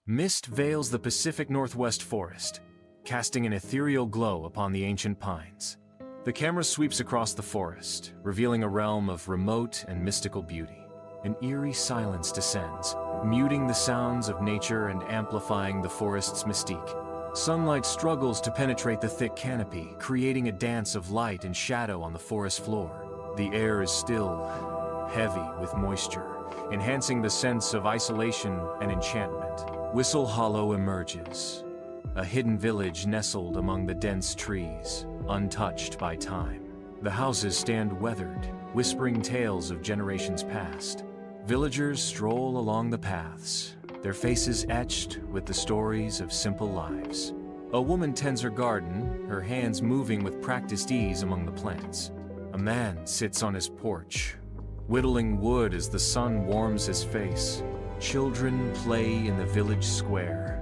Mist veils the Pacific Northwest forest, casting an ethereal glow upon the ancient pines. The camera sweeps across the forest, revealing a realm of remote and mystical beauty. An eerie silence descends, muting the sounds of nature and amplifying the forest's mystique. Sunlight struggles to penetrate the thick canopy, creating a dance of light and shadow on the forest floor. The air is still, heavy with moisture, enhancing the sense of isolation and enchantment. Whistle Hollow emerges, a hidden village nestled among the dense trees, untouched by time. The houses stand weathered, whispering tales of generations past. Villagers stroll along the paths, their faces etched with the stories of simple lives. A woman tends her garden, her hands moving with practiced ease among the plants. A man sits on his porch, whittling wood as the sun warms his face. Children play in the village square,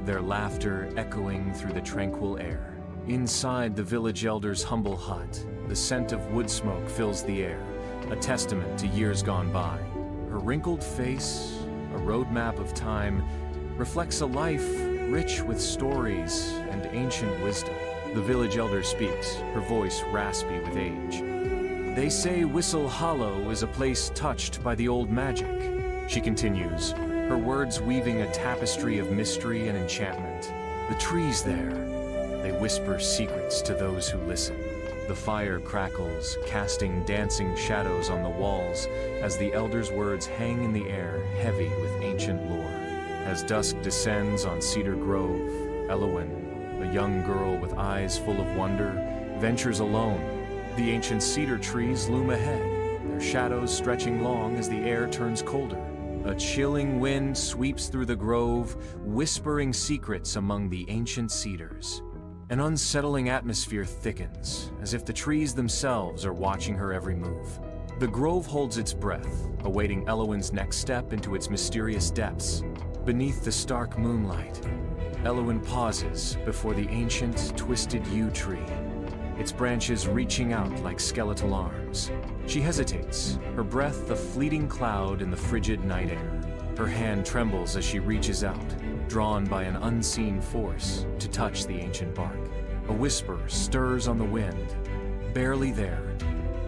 their laughter echoing through the tranquil air. Inside the village elder's humble hut, the scent of wood smoke fills the air, a testament to years gone by. Her wrinkled face, a roadmap of time, reflects a life rich with stories and ancient wisdom. The village elder speaks, her voice raspy with age. They say Whistle Hollow is a place touched by the old magic. She continues, her words weaving a tapestry of mystery and enchantment. The trees there, they whisper secrets to those who listen. The fire crackles, casting dancing shadows on the walls as the elder's words hang in the air, heavy with ancient lore. As dusk descends on Cedar Grove, Elowen, a young girl with eyes full of wonder, ventures alone. The ancient cedar trees loom ahead, their shadows stretching long as the air turns colder. A chilling wind sweeps through the grove, whispering secrets among the ancient cedars. An unsettling atmosphere thickens, as if the trees themselves are watching her every move. The grove holds its breath, awaiting Elowen's next step into its mysterious depths. Beneath the stark moonlight, Elowen pauses before the ancient, twisted yew tree, its branches reaching out like skeletal arms. She hesitates, her breath a fleeting cloud in the frigid night air. Her hand trembles as she reaches out, drawn by an unseen force to touch the ancient bark. A whisper stirs on the wind, barely there,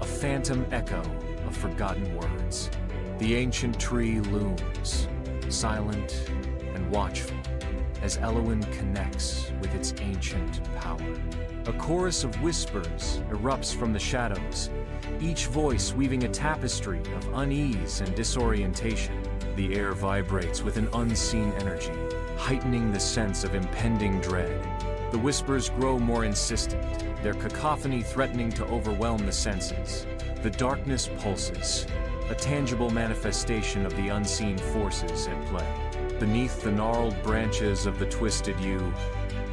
a phantom echo of forgotten words. The ancient tree looms, silent and watchful, as Elowen connects with its ancient power. A chorus of whispers erupts from the shadows, each voice weaving a tapestry of unease and disorientation. The air vibrates with an unseen energy, heightening the sense of impending dread. The whispers grow more insistent, their cacophony threatening to overwhelm the senses. The darkness pulses, a tangible manifestation of the unseen forces at play. Beneath the gnarled branches of the twisted yew,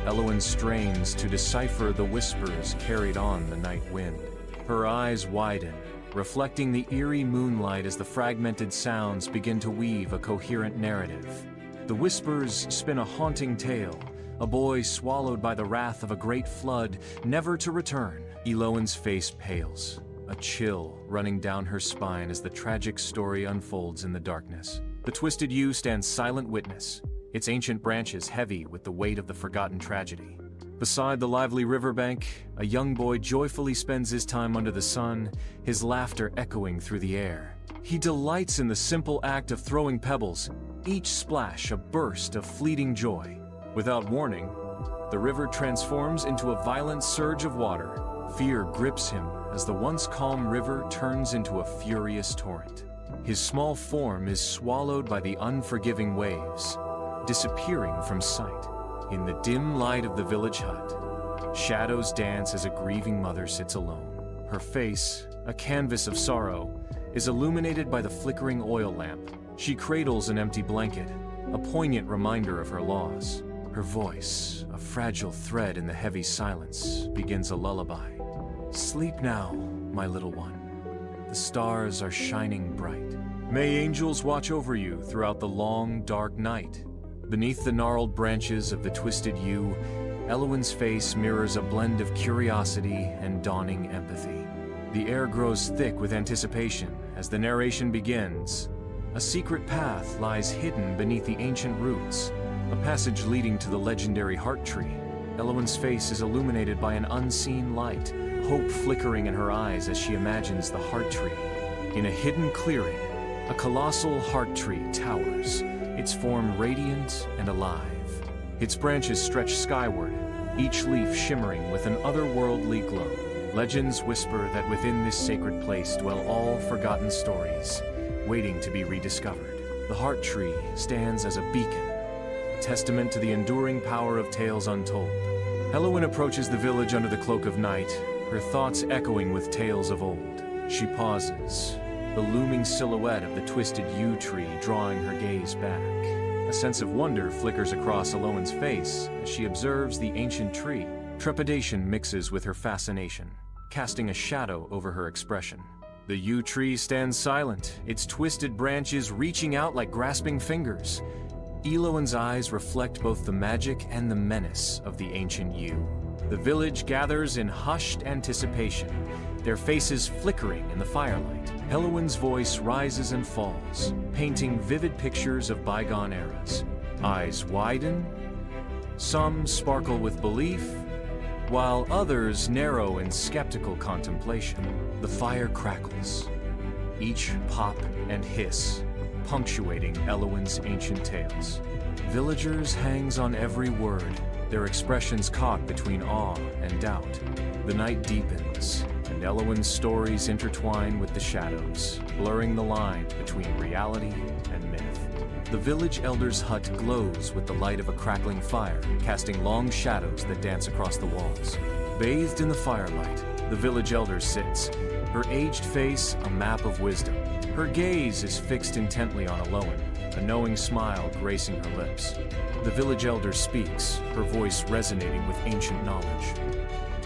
Elowen strains to decipher the whispers carried on the night wind. Her eyes widen, reflecting the eerie moonlight as the fragmented sounds begin to weave a coherent narrative. The whispers spin a haunting tale, a boy swallowed by the wrath of a great flood, never to return. Elowen's face pales, a chill running down her spine as the tragic story unfolds in the darkness. The twisted yew stands silent witness, its ancient branches heavy with the weight of the forgotten tragedy. Beside the lively riverbank, a young boy joyfully spends his time under the sun, his laughter echoing through the air. He delights in the simple act of throwing pebbles, each splash a burst of fleeting joy. Without warning, the river transforms into a violent surge of water. Fear grips him as the once calm river turns into a furious torrent. His small form is swallowed by the unforgiving waves, disappearing from sight. In the dim light of the village hut, shadows dance as a grieving mother sits alone. Her face, a canvas of sorrow, is illuminated by the flickering oil lamp. She cradles an empty blanket, a poignant reminder of her loss. Her voice, a fragile thread in the heavy silence, begins a lullaby. Sleep now, my little one. The stars are shining bright. May angels watch over you throughout the long, dark night. Beneath the gnarled branches of the twisted yew, Elowen's face mirrors a blend of curiosity and dawning empathy. The air grows thick with anticipation as the narration begins. A secret path lies hidden beneath the ancient roots, a passage leading to the legendary heart tree. Elowen's face is illuminated by an unseen light, hope flickering in her eyes as she imagines the heart tree. In a hidden clearing, a colossal heart tree towers, its form radiant and alive. Its branches stretch skyward, each leaf shimmering with an otherworldly glow. Legends whisper that within this sacred place dwell all forgotten stories, waiting to be rediscovered. The heart tree stands as a beacon, a testament to the enduring power of tales untold. Elowen approaches the village under the cloak of night, her thoughts echoing with tales of old. She pauses, the looming silhouette of the twisted yew tree drawing her gaze back. A sense of wonder flickers across Elowen's face as she observes the ancient tree. Trepidation mixes with her fascination, casting a shadow over her expression. The yew tree stands silent, its twisted branches reaching out like grasping fingers. Elowen's eyes reflect both the magic and the menace of the ancient yew. The village gathers in hushed anticipation, their faces flickering in the firelight. Elowen's voice rises and falls, painting vivid pictures of bygone eras. Eyes widen, some sparkle with belief, while others narrow in skeptical contemplation. The fire crackles, each pop and hiss punctuating Elowen's ancient tales. Villagers hangs on every word, their expressions caught between awe and doubt. The night deepens, and Elowen's stories intertwine with the shadows, blurring the line between reality and myth. The village elder's hut glows with the light of a crackling fire, casting long shadows that dance across the walls. Bathed in the firelight, the village elder sits, her aged face a map of wisdom. Her gaze is fixed intently on Elowen, a knowing smile gracing her lips. The village elder speaks, her voice resonating with ancient knowledge.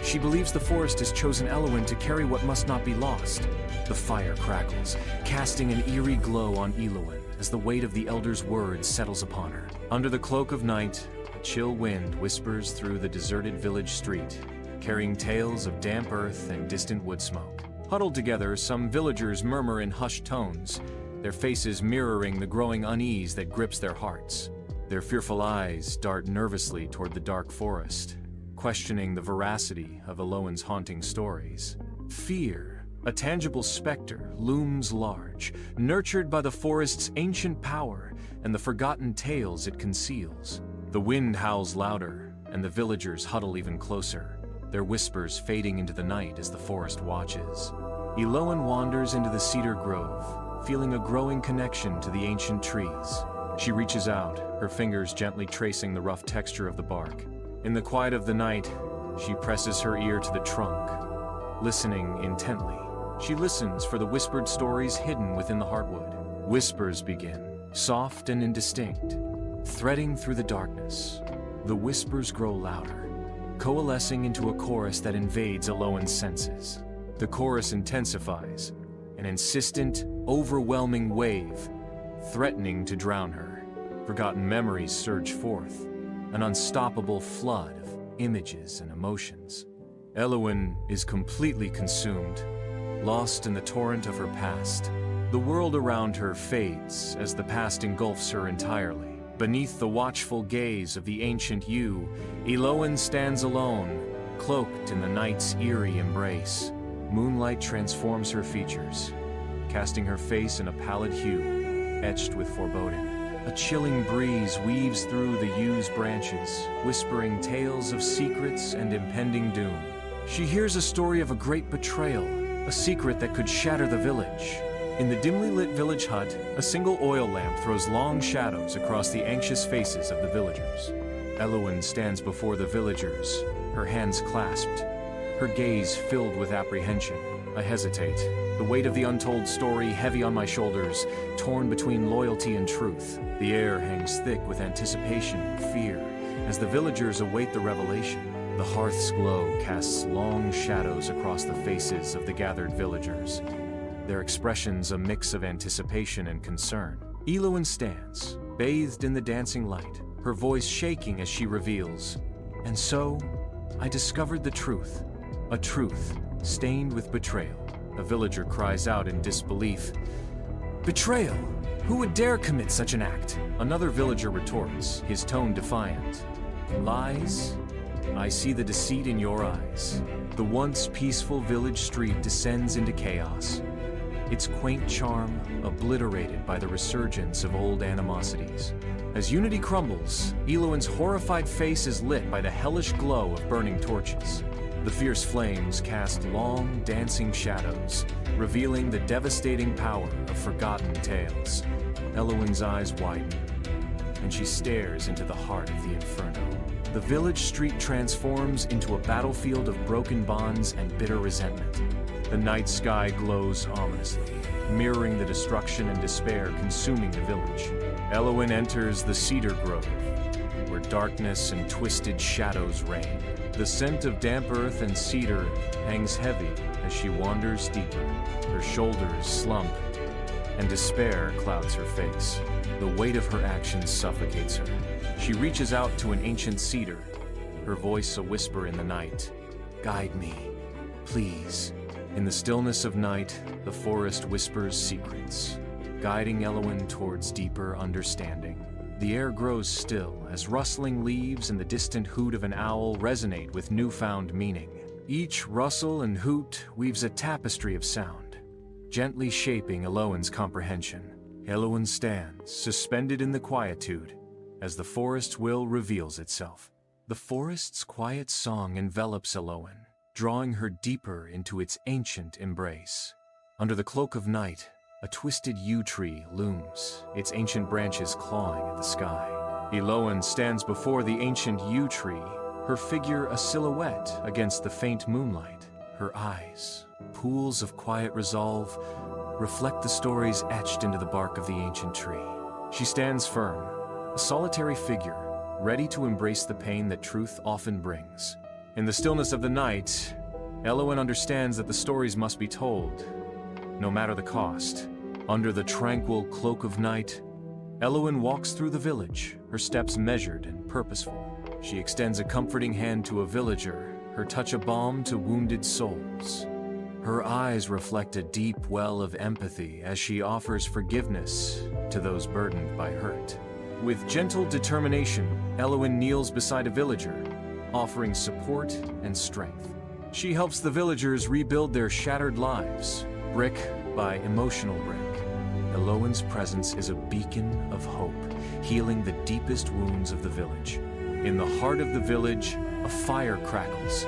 She believes the forest has chosen Elowen to carry what must not be lost. The fire crackles, casting an eerie glow on Elowen as the weight of the elder's words settles upon her. Under the cloak of night, a chill wind whispers through the deserted village street, carrying tales of damp earth and distant wood smoke. Huddled together, some villagers murmur in hushed tones, their faces mirroring the growing unease that grips their hearts. Their fearful eyes dart nervously toward the dark forest, questioning the veracity of Elowen's haunting stories. Fear, a tangible specter, looms large, nurtured by the forest's ancient power and the forgotten tales it conceals. The wind howls louder, and the villagers huddle even closer, their whispers fading into the night as the forest watches. Elowen wanders into the cedar grove, feeling a growing connection to the ancient trees. She reaches out, her fingers gently tracing the rough texture of the bark. In the quiet of the night, she presses her ear to the trunk, listening intently. She listens for the whispered stories hidden within the heartwood. Whispers begin, soft and indistinct, threading through the darkness. The whispers grow louder, coalescing into a chorus that invades Elowen's senses. The chorus intensifies, an insistent, overwhelming wave, threatening to drown her. Forgotten memories surge forth, an unstoppable flood of images and emotions. Elowen is completely consumed, lost in the torrent of her past. The world around her fades as the past engulfs her entirely. Beneath the watchful gaze of the ancient yew, Elowen stands alone, cloaked in the night's eerie embrace. Moonlight transforms her features, casting her face in a pallid hue, etched with foreboding. A chilling breeze weaves through the yew's branches, whispering tales of secrets and impending doom. She hears a story of a great betrayal, a secret that could shatter the village. In the dimly lit village hut, a single oil lamp throws long shadows across the anxious faces of the villagers. Elowen stands before the villagers, her hands clasped, her gaze filled with apprehension. I hesitate, the weight of the untold story heavy on my shoulders, torn between loyalty and truth. The air hangs thick with anticipation and fear as the villagers await the revelation. The hearth's glow casts long shadows across the faces of the gathered villagers, their expressions a mix of anticipation and concern. Elowen stands, bathed in the dancing light, her voice shaking as she reveals, "And so, I discovered the truth, a truth stained with betrayal." A villager cries out in disbelief, Betrayal! Who would dare commit such an act? Another villager retorts, his tone defiant. Lies? I see the deceit in your eyes. The once peaceful village street descends into chaos, its quaint charm obliterated by the resurgence of old animosities. As unity crumbles, Eloin's horrified face is lit by the hellish glow of burning torches. The fierce flames cast long, dancing shadows, revealing the devastating power of forgotten tales. Eloin's eyes widen, and she stares into the heart of the inferno. The village street transforms into a battlefield of broken bonds and bitter resentment. The night sky glows ominously, mirroring the destruction and despair consuming the village. Eloin enters the cedar grove, where darkness and twisted shadows reign. The scent of damp earth and cedar hangs heavy as she wanders deeper. Her shoulders slump, and despair clouds her face. The weight of her actions suffocates her. She reaches out to an ancient cedar, her voice a whisper in the night. Guide me, please. In the stillness of night, the forest whispers secrets, guiding Eloin towards deeper understanding. The air grows still as rustling leaves and the distant hoot of an owl resonate with newfound meaning. Each rustle and hoot weaves a tapestry of sound, gently shaping Eloin's comprehension. Eloin stands, suspended in the quietude, as the forest's will reveals itself. The forest's quiet song envelops Eloin, drawing her deeper into its ancient embrace. Under the cloak of night, a twisted yew tree looms, its ancient branches clawing at the sky. Eloin stands before the ancient yew tree, her figure a silhouette against the faint moonlight. Her eyes, pools of quiet resolve, reflect the stories etched into the bark of the ancient tree. She stands firm, a solitary figure, ready to embrace the pain that truth often brings. In the stillness of the night, Eloin understands that the stories must be told, no matter the cost. Under the tranquil cloak of night, Eloin walks through the village, her steps measured and purposeful. She extends a comforting hand to a villager, her touch a balm to wounded souls. Her eyes reflect a deep well of empathy as she offers forgiveness to those burdened by hurt. With gentle determination, Eloin kneels beside a villager, offering support and strength. She helps the villagers rebuild their shattered lives, brick by emotional brick. Eloin's presence is a beacon of hope, healing the deepest wounds of the village. In the heart of the village, a fire crackles,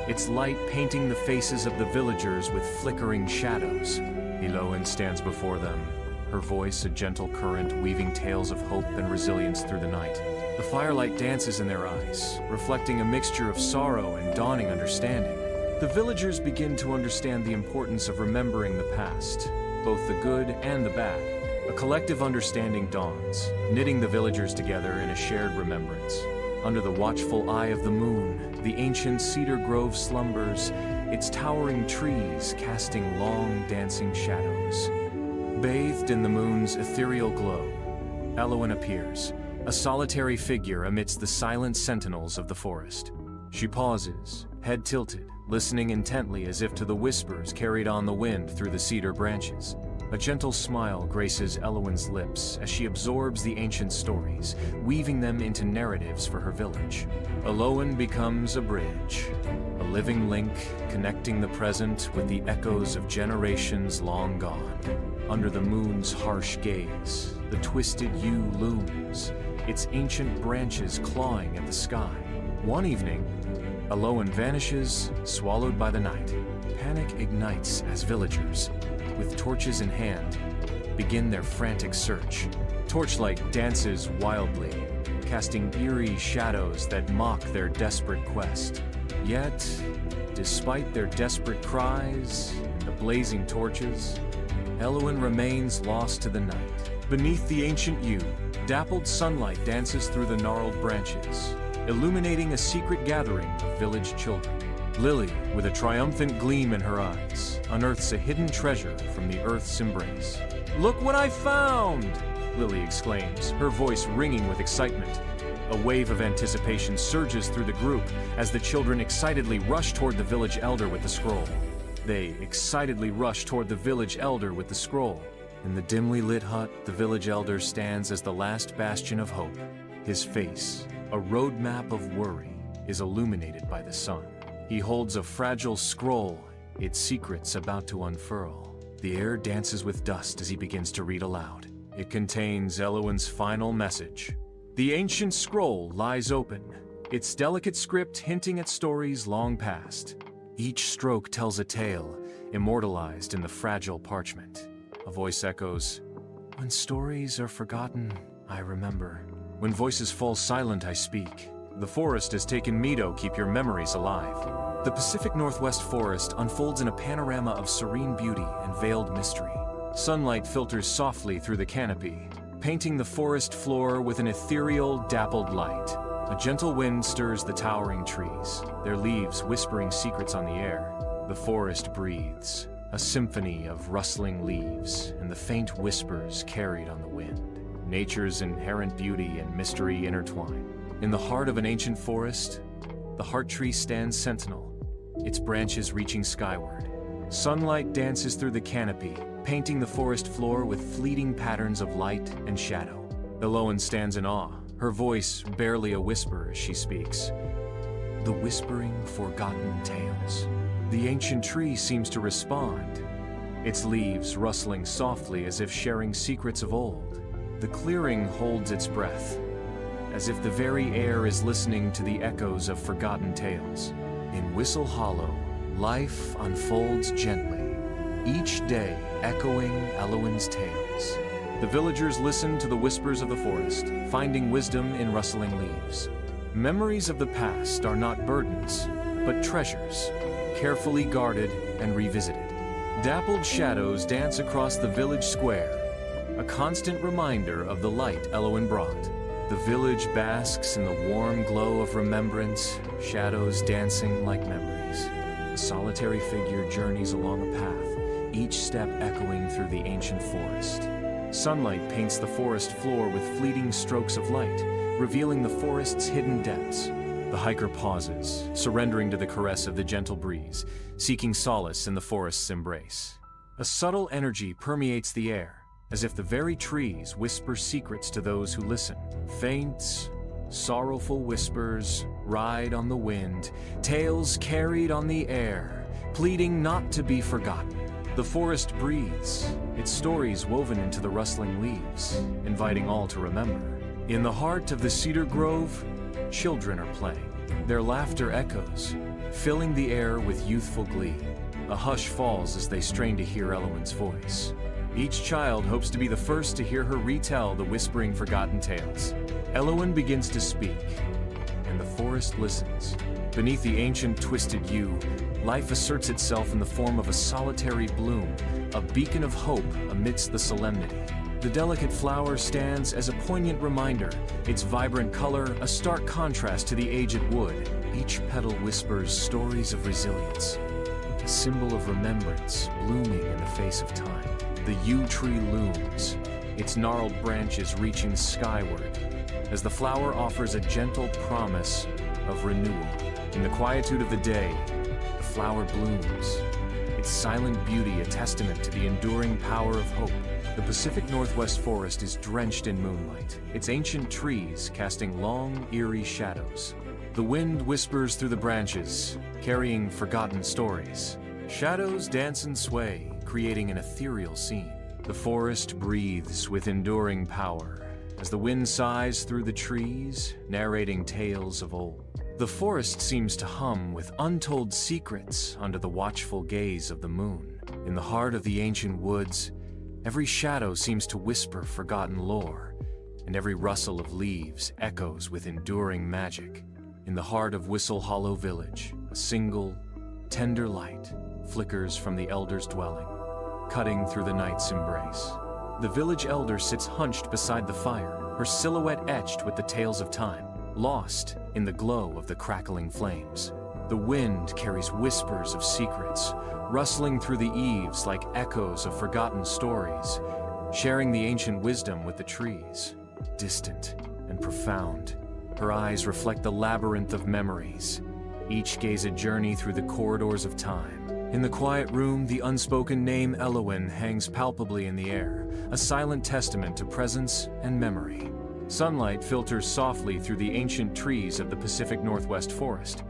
its light painting the faces of the villagers with flickering shadows. Eloin stands before them, her voice a gentle current weaving tales of hope and resilience through the night. The firelight dances in their eyes, reflecting a mixture of sorrow and dawning understanding. The villagers begin to understand the importance of remembering the past, both the good and the bad. A collective understanding dawns, knitting the villagers together in a shared remembrance. Under the watchful eye of the moon, the ancient cedar grove slumbers, its towering trees casting long, dancing shadows. Bathed in the moon's ethereal glow, Eloin appears, a solitary figure amidst the silent sentinels of the forest. She pauses, head tilted, listening intently as if to the whispers carried on the wind through the cedar branches. A gentle smile graces Eloin's lips as she absorbs the ancient stories, weaving them into narratives for her village. Eloin becomes a bridge, a living link connecting the present with the echoes of generations long gone. Under the moon's harsh gaze, the twisted yew looms, its ancient branches clawing at the sky. One evening, Eloin vanishes, swallowed by the night. Panic ignites as villagers, with torches in hand, begin their frantic search. Torchlight dances wildly, casting eerie shadows that mock their desperate quest. Yet, despite their desperate cries and the blazing torches, Eloin remains lost to the night. Beneath the ancient yew, dappled sunlight dances through the gnarled branches, illuminating a secret gathering of village children. Lily, with a triumphant gleam in her eyes, unearths a hidden treasure from the earth's embrace. "Look what I found!" Lily exclaims, her voice ringing with excitement. A wave of anticipation surges through the group as the children excitedly rush toward the village elder with the scroll. In the dimly lit hut, the village elder stands as the last bastion of hope. His face, a roadmap of worry, is illuminated by the sun. He holds a fragile scroll, its secrets about to unfurl. The air dances with dust as he begins to read aloud. It contains Elowin's final message. The ancient scroll lies open, its delicate script hinting at stories long past. Each stroke tells a tale, immortalized in the fragile parchment. A voice echoes, "When stories are forgotten, I remember. When voices fall silent, I speak. The forest has taken me to keep your memories alive." The Pacific Northwest forest unfolds in a panorama of serene beauty and veiled mystery. Sunlight filters softly through the canopy, painting the forest floor with an ethereal, dappled light. A gentle wind stirs the towering trees, their leaves whispering secrets on the air. The forest breathes, a symphony of rustling leaves and the faint whispers carried on the wind. Nature's inherent beauty and mystery intertwine. In the heart of an ancient forest, the heart tree stands sentinel, its branches reaching skyward. Sunlight dances through the canopy, painting the forest floor with fleeting patterns of light and shadow. Elowin stands in awe, her voice barely a whisper as she speaks. The whispering, forgotten tales. The ancient tree seems to respond, its leaves rustling softly as if sharing secrets of old. The clearing holds its breath, as if the very air is listening to the echoes of forgotten tales. In Whistle Hollow, life unfolds gently, each day echoing Elowin's tales. The villagers listen to the whispers of the forest, finding wisdom in rustling leaves. Memories of the past are not burdens, but treasures, carefully guarded and revisited. Dappled shadows dance across the village square, a constant reminder of the light Elowin brought. The village basks in the warm glow of remembrance, shadows dancing like memories. A solitary figure journeys along a path, each step echoing through the ancient forest. Sunlight paints the forest floor with fleeting strokes of light, revealing the forest's hidden depths. The hiker pauses, surrendering to the caress of the gentle breeze, seeking solace in the forest's embrace. A subtle energy permeates the air, as if the very trees whisper secrets to those who listen. Faint, sorrowful whispers ride on the wind, tales carried on the air, pleading not to be forgotten. The forest breathes, its stories woven into the rustling leaves, inviting all to remember. In the heart of the cedar grove, children are playing. Their laughter echoes, filling the air with youthful glee. A hush falls as they strain to hear Elowin's voice. Each child hopes to be the first to hear her retell the whispering forgotten tales. Elowin begins to speak, and the forest listens. Beneath the ancient twisted yew, life asserts itself in the form of a solitary bloom, a beacon of hope amidst the solemnity. The delicate flower stands as a poignant reminder, its vibrant color a stark contrast to the aged wood. Each petal whispers stories of resilience, a symbol of remembrance blooming in the face of time. The yew tree looms, its gnarled branches reaching skyward, as the flower offers a gentle promise of renewal. In the quietude of the day, the flower blooms, its silent beauty a testament to the enduring power of hope. The Pacific Northwest forest is drenched in moonlight, its ancient trees casting long, eerie shadows. The wind whispers through the branches, carrying forgotten stories. Shadows dance and sway, creating an ethereal scene. The forest breathes with enduring power, as the wind sighs through the trees, narrating tales of old. The forest seems to hum with untold secrets under the watchful gaze of the moon. In the heart of the ancient woods, every shadow seems to whisper forgotten lore, and every rustle of leaves echoes with enduring magic. In the heart of Whistle Hollow Village, a single, tender light flickers from the elder's dwelling, cutting through the night's embrace. The village elder sits hunched beside the fire, her silhouette etched with the tales of time, lost in the glow of the crackling flames. The wind carries whispers of secrets, rustling through the eaves like echoes of forgotten stories, sharing the ancient wisdom with the trees. Distant and profound, her eyes reflect the labyrinth of memories, each gaze a journey through the corridors of time. In the quiet room, the unspoken name Elowin hangs palpably in the air, a silent testament to presence and memory. Sunlight filters softly through the ancient trees of the Pacific Northwest forest,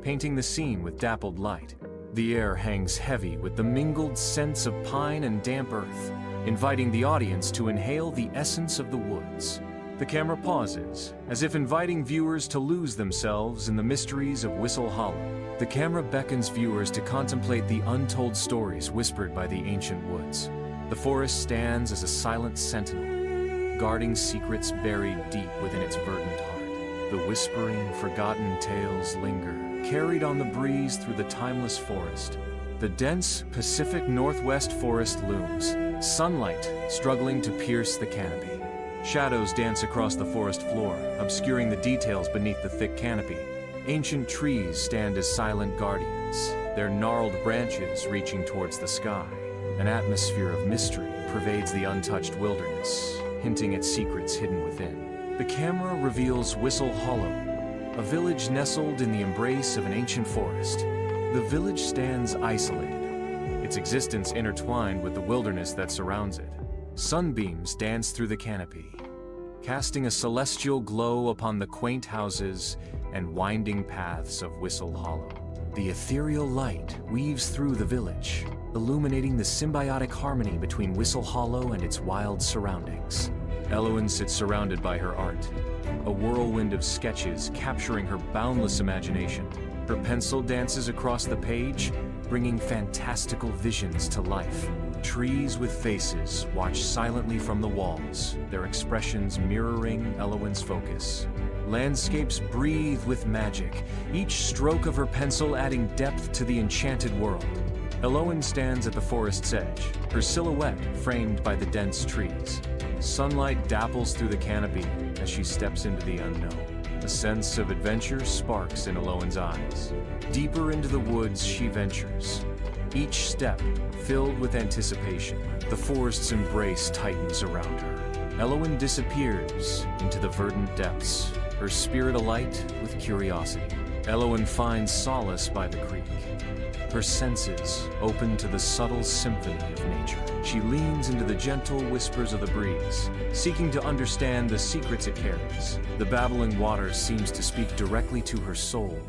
painting the scene with dappled light. The air hangs heavy with the mingled scents of pine and damp earth, inviting the audience to inhale the essence of the woods. The camera pauses, as if inviting viewers to lose themselves in the mysteries of Whistle Hollow. The camera beckons viewers to contemplate the untold stories whispered by the ancient woods. The forest stands as a silent sentinel, guarding secrets buried deep within its verdant heart. The whispering, forgotten tales linger, carried on the breeze through the timeless forest. The dense Pacific Northwest forest looms, sunlight struggling to pierce the canopy. Shadows dance across the forest floor, obscuring the details beneath the thick canopy. Ancient trees stand as silent guardians, their gnarled branches reaching towards the sky. An atmosphere of mystery pervades the untouched wilderness, hinting at secrets hidden within. The camera reveals Whistle Hollow, a village nestled in the embrace of an ancient forest. The village stands isolated, its existence intertwined with the wilderness that surrounds it. Sunbeams dance through the canopy, casting a celestial glow upon the quaint houses and winding paths of Whistle Hollow. The ethereal light weaves through the village, illuminating the symbiotic harmony between Whistle Hollow and its wild surroundings. Elowen sits surrounded by her art, a whirlwind of sketches capturing her boundless imagination. Her pencil dances across the page, bringing fantastical visions to life. Trees with faces watch silently from the walls, their expressions mirroring Elowen's focus. Landscapes breathe with magic, each stroke of her pencil adding depth to the enchanted world. Elowen stands at the forest's edge, her silhouette framed by the dense trees. Sunlight dapples through the canopy as she steps into the unknown. A sense of adventure sparks in Elowen's eyes. Deeper into the woods she ventures, each step filled with anticipation. The forest's embrace tightens around her. Elowen disappears into the verdant depths, her spirit alight with curiosity. Elowen finds solace by the creek, her senses open to the subtle symphony of nature. She leans into the gentle whispers of the breeze, seeking to understand the secrets it carries. The babbling water seems to speak directly to her soul,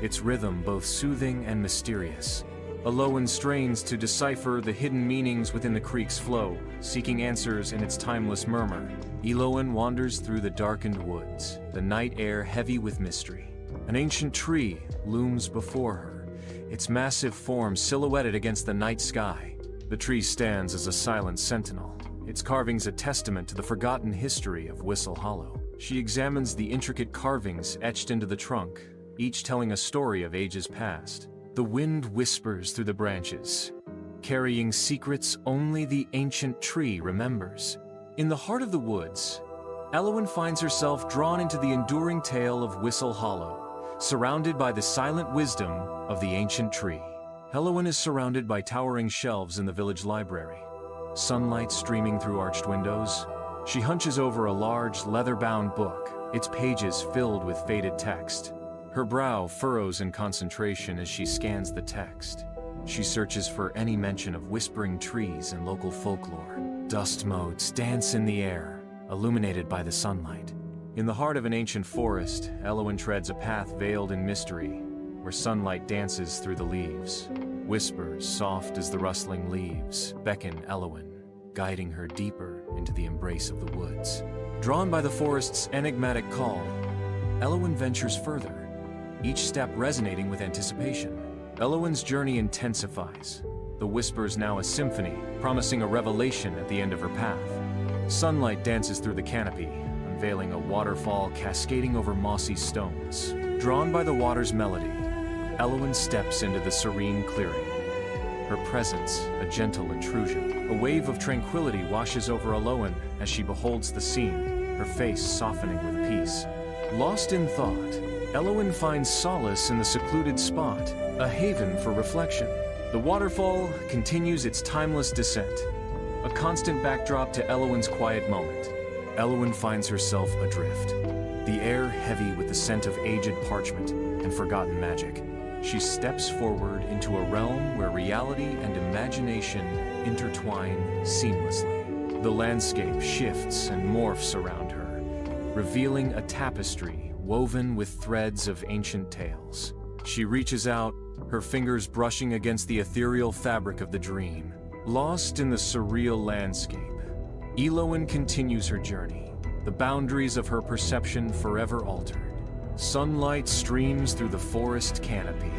its rhythm both soothing and mysterious. Elowen strains to decipher the hidden meanings within the creek's flow, seeking answers in its timeless murmur. Elowen wanders through the darkened woods, the night air heavy with mystery. An ancient tree looms before her, its massive form silhouetted against the night sky. The tree stands as a silent sentinel, its carvings a testament to the forgotten history of Whistle Hollow. She examines the intricate carvings etched into the trunk, each telling a story of ages past. The wind whispers through the branches, carrying secrets only the ancient tree remembers. In the heart of the woods, Elowen finds herself drawn into the enduring tale of Whistle Hollow, surrounded by the silent wisdom of the ancient tree. Elowen is surrounded by towering shelves in the village library, sunlight streaming through arched windows. She hunches over a large, leather-bound book, its pages filled with faded text. Her brow furrows in concentration as she scans the text. She searches for any mention of whispering trees and local folklore. Dust motes dance in the air, illuminated by the sunlight. In the heart of an ancient forest, Elowen treads a path veiled in mystery, where sunlight dances through the leaves. Whispers, soft as the rustling leaves, beckon Elowen, guiding her deeper into the embrace of the woods. Drawn by the forest's enigmatic call, Elowen ventures further, each step resonating with anticipation. Elowen's journey intensifies, the whispers now a symphony, promising a revelation at the end of her path. Sunlight dances through the canopy, unveiling a waterfall cascading over mossy stones. Drawn by the water's melody, Elowen steps into the serene clearing. Her presence, a gentle intrusion. A wave of tranquility washes over Elowen as she beholds the scene, her face softening with peace. Lost in thought, Elowen finds solace in the secluded spot, a haven for reflection. The waterfall continues its timeless descent, a constant backdrop to Elowen's quiet moment. Elowen finds herself adrift, the air heavy with the scent of aged parchment and forgotten magic. She steps forward into a realm where reality and imagination intertwine seamlessly. The landscape shifts and morphs around her, revealing a tapestry woven with threads of ancient tales. She reaches out, her fingers brushing against the ethereal fabric of the dream. Lost in the surreal landscape, Elowen continues her journey, the boundaries of her perception forever altered. Sunlight streams through the forest canopy,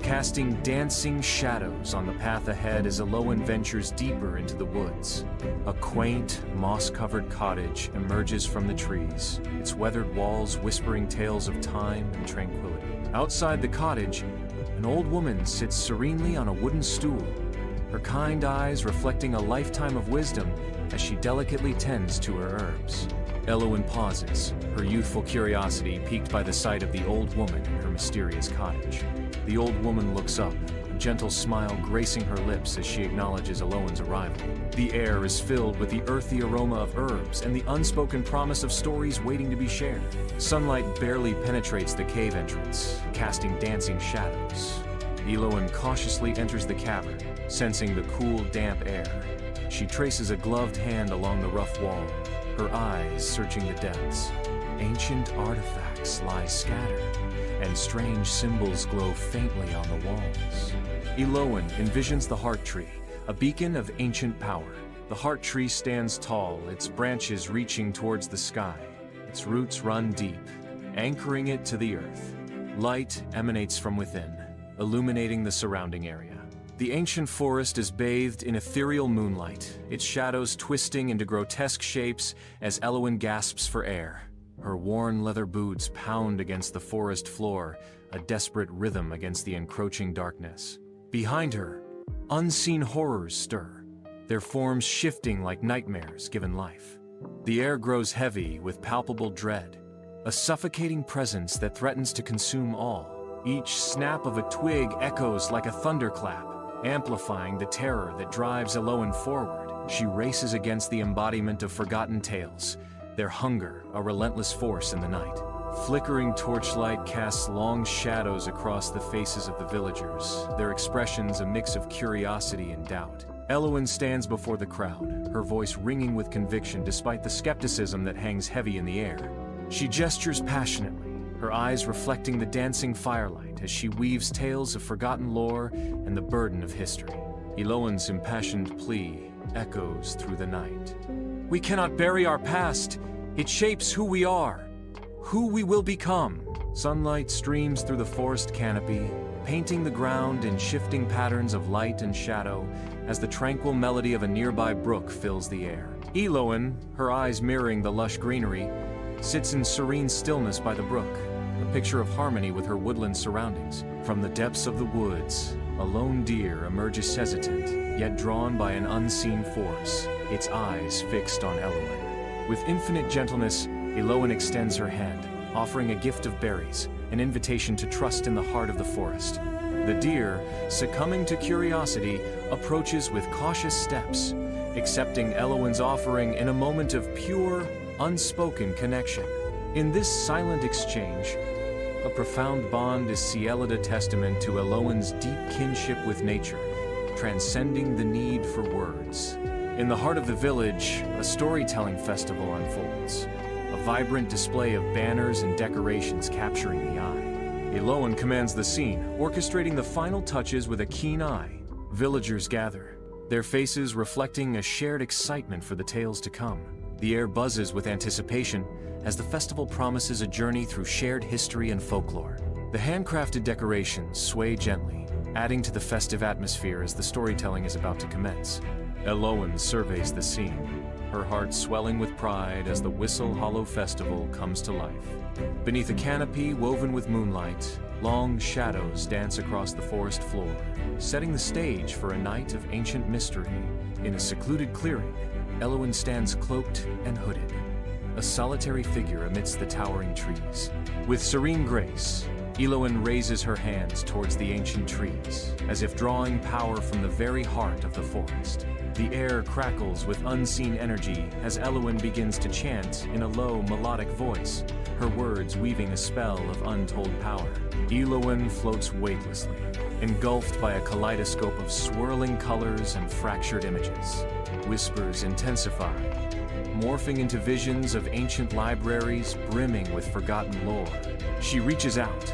casting dancing shadows on the path ahead as Elowen ventures deeper into the woods. A quaint, moss-covered cottage emerges from the trees, its weathered walls whispering tales of time and tranquility. Outside the cottage, an old woman sits serenely on a wooden stool, her kind eyes reflecting a lifetime of wisdom as she delicately tends to her herbs. Elowen pauses, her youthful curiosity piqued by the sight of the old woman in her mysterious cottage. The old woman looks up, a gentle smile gracing her lips as she acknowledges Elowen's arrival. The air is filled with the earthy aroma of herbs and the unspoken promise of stories waiting to be shared. Sunlight barely penetrates the cave entrance, casting dancing shadows. Elowen cautiously enters the cavern, sensing the cool, damp air. She traces a gloved hand along the rough wall, her eyes searching the depths. Ancient artifacts lie scattered, and strange symbols glow faintly on the walls. Elowen envisions the heart tree, a beacon of ancient power. The heart tree stands tall, its branches reaching towards the sky. Its roots run deep, anchoring it to the earth. Light emanates from within, illuminating the surrounding area. The ancient forest is bathed in ethereal moonlight, its shadows twisting into grotesque shapes as Elowen gasps for air. Her worn leather boots pound against the forest floor, a desperate rhythm against the encroaching darkness. Behind her, unseen horrors stir, their forms shifting like nightmares given life. The air grows heavy with palpable dread, a suffocating presence that threatens to consume all. Each snap of a twig echoes like a thunderclap, amplifying the terror that drives Elowen forward. She races against the embodiment of forgotten tales, their hunger a relentless force in the night. Flickering torchlight casts long shadows across the faces of the villagers, their expressions a mix of curiosity and doubt. Elowen stands before the crowd, her voice ringing with conviction despite the skepticism that hangs heavy in the air. She gestures passionately, her eyes reflecting the dancing firelight as she weaves tales of forgotten lore and the burden of history. Elowen's impassioned plea echoes through the night. We cannot bury our past. It shapes who we are, who we will become. Sunlight streams through the forest canopy, painting the ground in shifting patterns of light and shadow as the tranquil melody of a nearby brook fills the air. Elowen, her eyes mirroring the lush greenery, sits in serene stillness by the brook, a picture of harmony with her woodland surroundings. From the depths of the woods, a lone deer emerges hesitant, yet drawn by an unseen force, its eyes fixed on Elowen. With infinite gentleness, Elowen extends her hand, offering a gift of berries, an invitation to trust in the heart of the forest. The deer, succumbing to curiosity, approaches with cautious steps, accepting Elowen's offering in a moment of pure, unspoken connection. In this silent exchange, a profound bond is sealed, a testament to Elowen's deep kinship with nature, transcending the need for words. In the heart of the village, a storytelling festival unfolds, a vibrant display of banners and decorations capturing the eye. Elowen commands the scene, orchestrating the final touches with a keen eye. Villagers gather, their faces reflecting a shared excitement for the tales to come. The air buzzes with anticipation as the festival promises a journey through shared history and folklore. The handcrafted decorations sway gently, adding to the festive atmosphere as the storytelling is about to commence. Elowen surveys the scene, her heart swelling with pride as the Whistle Hollow Festival comes to life. Beneath a canopy woven with moonlight, long shadows dance across the forest floor, setting the stage for a night of ancient mystery. In a secluded clearing, Elowen stands cloaked and hooded, a solitary figure amidst the towering trees. With serene grace, Elowen raises her hands towards the ancient trees, as if drawing power from the very heart of the forest. The air crackles with unseen energy as Elowen begins to chant in a low, melodic voice, her words weaving a spell of untold power. Elowen floats weightlessly, engulfed by a kaleidoscope of swirling colors and fractured images. Whispers intensify, morphing into visions of ancient libraries brimming with forgotten lore. She reaches out,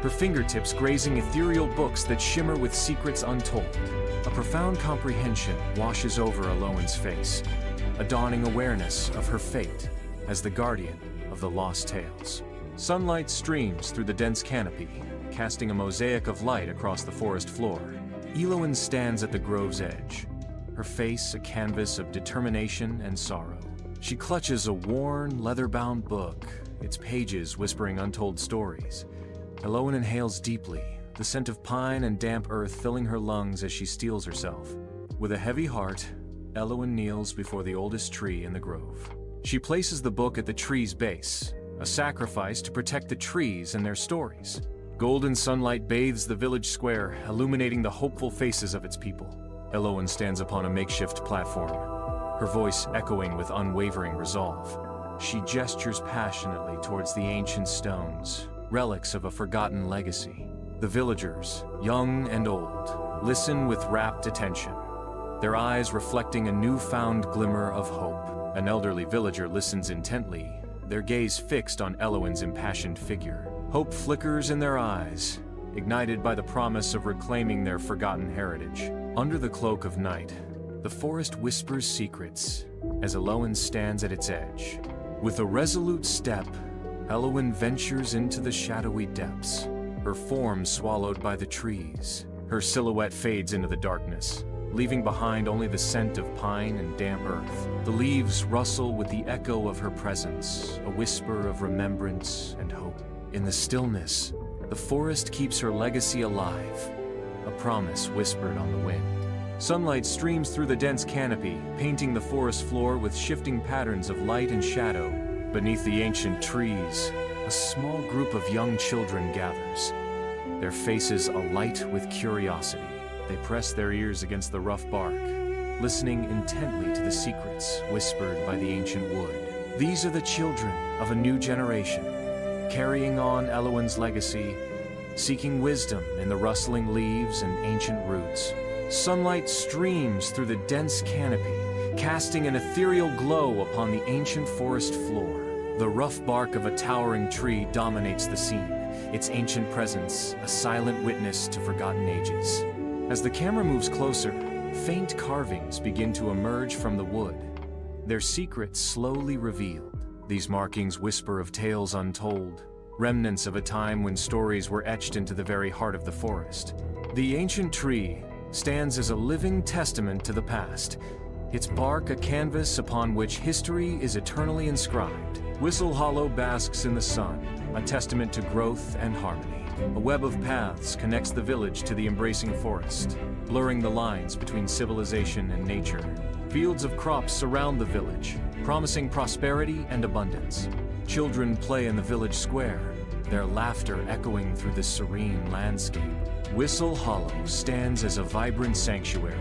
her fingertips grazing ethereal books that shimmer with secrets untold. A profound comprehension washes over Elowen's face, a dawning awareness of her fate as the guardian of the lost tales. Sunlight streams through the dense canopy, casting a mosaic of light across the forest floor. Elowen stands at the grove's edge, her face a canvas of determination and sorrow. She clutches a worn, leather-bound book, its pages whispering untold stories. Elowen inhales deeply, the scent of pine and damp earth filling her lungs as she steels herself. With a heavy heart, Elowen kneels before the oldest tree in the grove. She places the book at the tree's base, a sacrifice to protect the trees and their stories. Golden sunlight bathes the village square, illuminating the hopeful faces of its people. Elowen stands upon a makeshift platform, her voice echoing with unwavering resolve. She gestures passionately towards the ancient stones, relics of a forgotten legacy. The villagers, young and old, listen with rapt attention, their eyes reflecting a newfound glimmer of hope. An elderly villager listens intently, their gaze fixed on Elowen's impassioned figure. Hope flickers in their eyes, ignited by the promise of reclaiming their forgotten heritage. Under the cloak of night, the forest whispers secrets as Elowen stands at its edge. With a resolute step, Elowen ventures into the shadowy depths, her form swallowed by the trees. Her silhouette fades into the darkness, leaving behind only the scent of pine and damp earth. The leaves rustle with the echo of her presence, a whisper of remembrance and hope. In the stillness, the forest keeps her legacy alive, a promise whispered on the wind. Sunlight streams through the dense canopy, painting the forest floor with shifting patterns of light and shadow. Beneath the ancient trees, a small group of young children gathers, their faces alight with curiosity. They press their ears against the rough bark, listening intently to the secrets whispered by the ancient wood. These are the children of a new generation, carrying on Elowen's legacy, seeking wisdom in the rustling leaves and ancient roots. Sunlight streams through the dense canopy, casting an ethereal glow upon the ancient forest floor. The rough bark of a towering tree dominates the scene, its ancient presence a silent witness to forgotten ages. As the camera moves closer, faint carvings begin to emerge from the wood, their secrets slowly revealed. These markings whisper of tales untold, remnants of a time when stories were etched into the very heart of the forest. The ancient tree stands as a living testament to the past, its bark a canvas upon which history is eternally inscribed. Whistle Hollow basks in the sun, a testament to growth and harmony. A web of paths connects the village to the embracing forest, blurring the lines between civilization and nature. Fields of crops surround the village, promising prosperity and abundance. Children play in the village square, their laughter echoing through the serene landscape. Whistle Hollow stands as a vibrant sanctuary,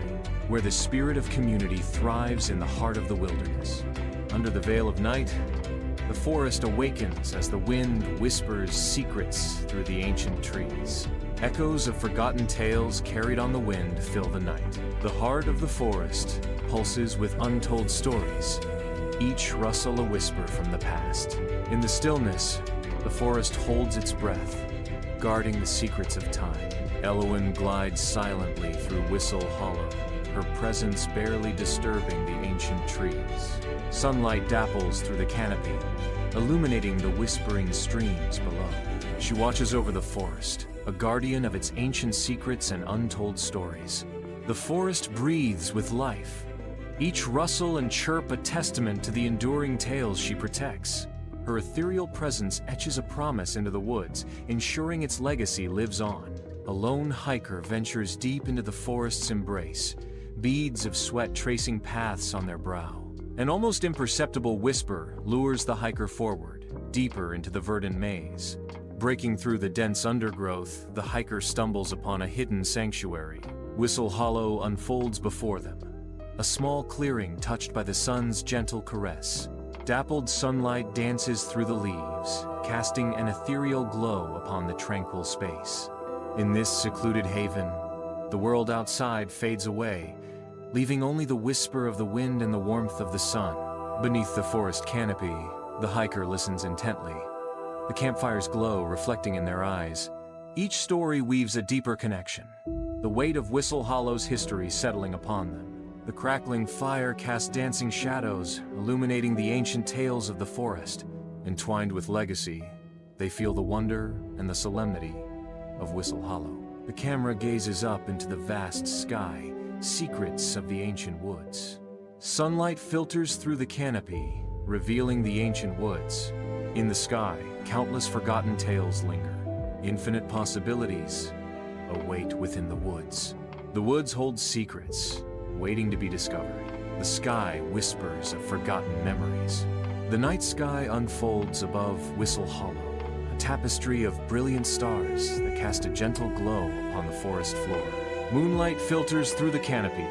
where the spirit of community thrives in the heart of the wilderness. Under the veil of night, the forest awakens as the wind whispers secrets through the ancient trees. Echoes of forgotten tales carried on the wind fill the night. The heart of the forest pulses with untold stories, each rustle a whisper from the past. In the stillness, the forest holds its breath, guarding the secrets of time. Elowen glides silently through Whistle Hollow, her presence barely disturbing the ancient trees. Sunlight dapples through the canopy, illuminating the whispering streams below. She watches over the forest, a guardian of its ancient secrets and untold stories. The forest breathes with life, each rustle and chirp a testament to the enduring tales she protects. Her ethereal presence etches a promise into the woods, ensuring its legacy lives on. A lone hiker ventures deep into the forest's embrace, beads of sweat tracing paths on their brow. An almost imperceptible whisper lures the hiker forward, deeper into the verdant maze. Breaking through the dense undergrowth, the hiker stumbles upon a hidden sanctuary. Whistle Hollow unfolds before them, a small clearing touched by the sun's gentle caress. Dappled sunlight dances through the leaves, casting an ethereal glow upon the tranquil space. In this secluded haven, the world outside fades away, leaving only the whisper of the wind and the warmth of the sun. Beneath the forest canopy, the hiker listens intently, the campfire's glow reflecting in their eyes. Each story weaves a deeper connection, the weight of Whistle Hollow's history settling upon them. The crackling fire casts dancing shadows, illuminating the ancient tales of the forest. Entwined with legacy, they feel the wonder and the solemnity of Whistle Hollow. The camera gazes up into the vast sky, secrets of the ancient woods. Sunlight filters through the canopy, revealing the ancient woods. In the sky, countless forgotten tales linger. Infinite possibilities await within the woods. The woods hold secrets, waiting to be discovered. The sky whispers of forgotten memories. The night sky unfolds above Whistle Hollow, a tapestry of brilliant stars that cast a gentle glow upon the forest floor. Moonlight filters through the canopy,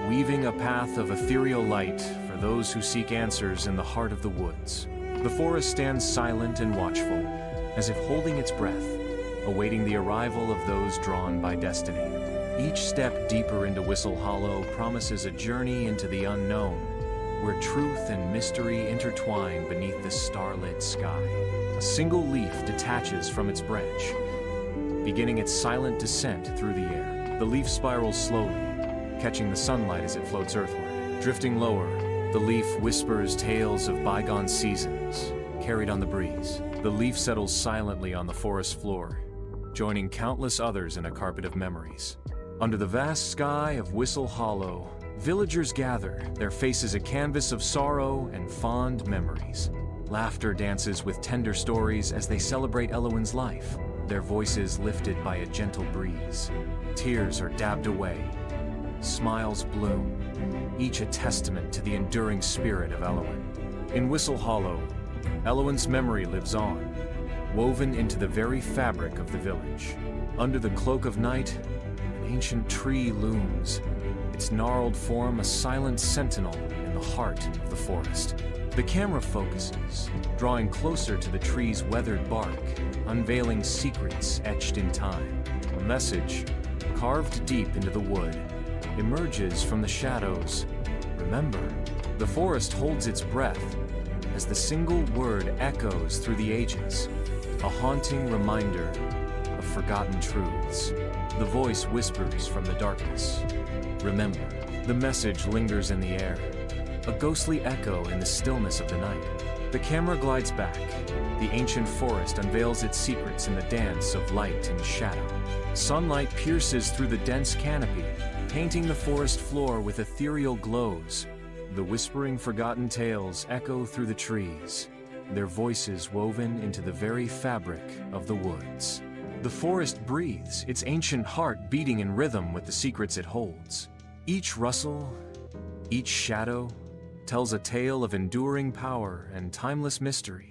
weaving a path of ethereal light for those who seek answers in the heart of the woods. The forest stands silent and watchful, as if holding its breath, awaiting the arrival of those drawn by destiny. Each step deeper into Whistle Hollow promises a journey into the unknown, where truth and mystery intertwine beneath the starlit sky. A single leaf detaches from its branch, beginning its silent descent through the air. The leaf spirals slowly, catching the sunlight as it floats earthward. Drifting lower, the leaf whispers tales of bygone seasons, carried on the breeze. The leaf settles silently on the forest floor, joining countless others in a carpet of memories. Under the vast sky of Whistle Hollow, villagers gather, their faces a canvas of sorrow and fond memories. Laughter dances with tender stories as they celebrate Elowin's life, their voices lifted by a gentle breeze. Tears are dabbed away, smiles bloom, each a testament to the enduring spirit of Elowin. In Whistle Hollow, Elowin's memory lives on, woven into the very fabric of the village. Under the cloak of night, an ancient tree looms, its gnarled form a silent sentinel in the heart of the forest. The camera focuses, drawing closer to the tree's weathered bark, unveiling secrets etched in time. A message, carved deep into the wood, emerges from the shadows. Remember, the forest holds its breath as the single word echoes through the ages, a haunting reminder of forgotten truths. The voice whispers from the darkness. Remember, the message lingers in the air, a ghostly echo in the stillness of the night. The camera glides back. The ancient forest unveils its secrets in the dance of light and shadow. Sunlight pierces through the dense canopy, painting the forest floor with ethereal glows. The whispering forgotten tales echo through the trees, their voices woven into the very fabric of the woods. The forest breathes, its ancient heart beating in rhythm with the secrets it holds. Each rustle, each shadow, tells a tale of enduring power and timeless mystery.